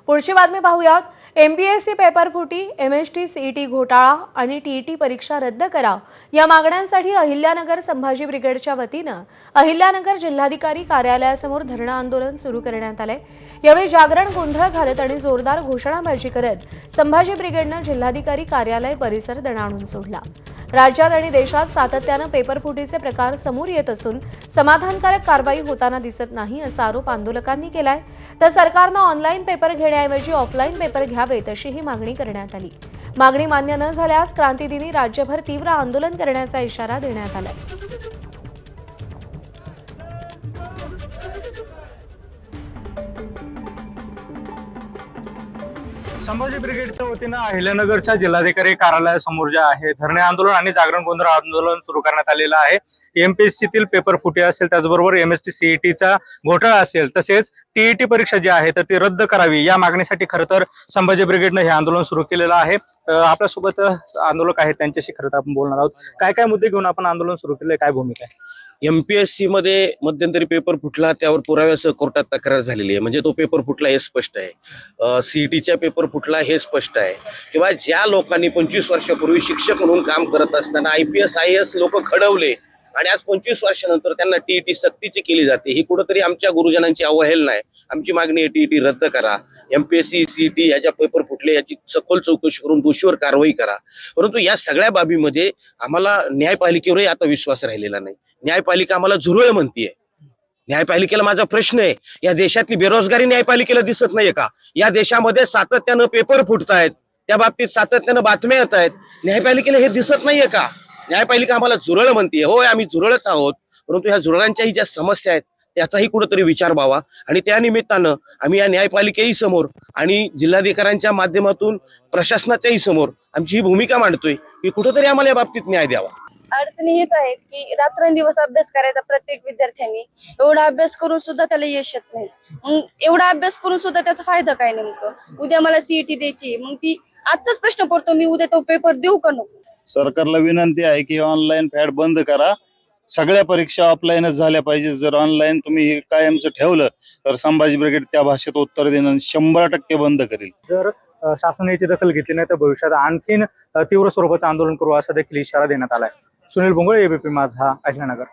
पुढची बातमी पाहूयात। एमपीएससी पेपर फुटी, एमएसटी सीईटी घोटाळा आणि टीईटी परीक्षा रद्द करा या मागण्यांसाठी अहिल्यानगर संभाजी ब्रिगेडच्या वतीनं अहिल्यानगर जिल्हाधिकारी कार्यालयासमोर धरणं आंदोलन सुरू करण्यात आले। यावेळी जागरण गोंधळ घालत आणि जोरदार घोषणाबाजी करत संभाजी ब्रिगेडनं जिल्हाधिकारी कार्यालय परिसर दणाणून सोडला। राज्यात आणि देशात सातत्यानं पेपर फुटीचे प्रकार समोर येत असून समाधानकारक कारवाई होताना दिसत नाही असा आरोप आंदोलकांनी केलाय। तर सरकारनं ऑनलाईन पेपर घेण्याऐवजी ऑफलाईन पेपर घ्यावेत अशी ही मागणी करण्यात आली। मागणी मान्य न झाल्यास क्रांतीदिनी राज्यभर तीव्र आंदोलन करण्याचा इशारा देण्यात आलाय। संभाजी ब्रिगेडच्या वतीनं अहिल्यानगरच्या जिल्हाधिकारी कार्यालयासमोर जे आहे धरणे आंदोलन आणि जागरण गोंधळ आंदोलन सुरू करण्यात आलेलं आहे। एमपीएससीतील पेपर फुटी असेल, त्याचबरोबर एमएसटी सीईटीचा घोटाळा असेल, तसेच टीईटी परीक्षा जी आहे तर ती रद्द करावी या मागणीसाठी खरं तर संभाजी ब्रिगेडनं हे आंदोलन सुरू केलेलं आहे। आपल्यासोबत आंदोलक आहेत, त्यांच्याशी खरं तर आपण बोलणार आहोत। काय काय मुद्दे घेऊन आपण आंदोलन सुरू केलंय, काय भूमिका आहे? एमपीएससी मध्ये मध्यंतरी पेपर फुटला, त्यावर पुराव्यासह कोर्टात तक्रार झालेली आहे, म्हणजे तो पेपर फुटला हे स्पष्ट आहे। सीईटीचा पेपर फुटला हे स्पष्ट आहे। किंवा ज्या लोकांनी 25 वर्षापूर्वी शिक्षक म्हणून काम करत असताना IPS IAS लोक घडवले आणि आज 25 वर्षानंतर त्यांना टीईटी सक्तीची केली जाते, ही कुठेतरी आमच्या गुरुजनांची अवहेलना आहे। आमची मागणी आहे टीईटी रद्द करा, एमपीएससी सीईटी याच्या पेपर फुटले याची सखोल चौकशी करून दोषीवर कारवाई करा। परंतु या सगळ्या बाबीमध्ये आम्हाला न्यायपालिकेवरही आता विश्वास राहिलेला नाही। न्यायपालिका आम्हाला झुरळ म्हणतीये। न्यायपालिकेला माझा प्रश्न आहे, या देशातली बेरोजगारी न्यायपालिकेला दिसत नाहीये का? या देशामध्ये सातत्यानं पेपर फुटतायत, त्या बाबतीत सातत्यानं बातम्या येत आहेत, न्यायपालिकेला हे दिसत नाहीये का? न्यायपालिका आम्हाला झुरळ म्हणतीये। होय, आम्ही झुरळच आहोत, परंतु ह्या झुरळांच्याही ज्या समस्या आहेत त्याचाही कुठेतरी विचार व्हावा आणि त्या निमित्तानं आम्ही या न्यायपालिकेही समोर आणि जिल्हाधिकाऱ्यांच्या माध्यमातून प्रशासनाच्याही समोर आमची ही भूमिका मांडतोय की कुठेतरी आम्हाला या बाबतीत न्याय द्यावा। अडचणी हेच आहेत की रात्रंदिवस अभ्यास करायचा प्रत्येक विद्यार्थ्यांनी, एवढा अभ्यास करून सुद्धा त्याला यश येत नाही। मग एवढा अभ्यास करून सुद्धा त्याचा फायदा काय नेमकं? उद्या मला सीईटी द्यायची, मग ती आताच प्रश्न पडतो, मी उद्या तो पेपर देऊ का नको? सरकारला विनंती आहे की ऑनलाईन फॅड बंद करा, सगळ्या परीक्षा ऑफलाईनच झाल्या पाहिजे। जर ऑनलाईन तुम्ही हे कायमचं ठेवलं तर संभाजी ब्रिगेड त्या भाषेत उत्तर देणं 100% बंद करेल। जर शासनाने याची दखल घेतली नाही तर भविष्यात आणखीन तीव्र स्वरूपाचं आंदोलन करू असा देखील इशारा देण्यात आलाय। सुनील भोंगळे, एबीपी माझा, अहिल्यानगर।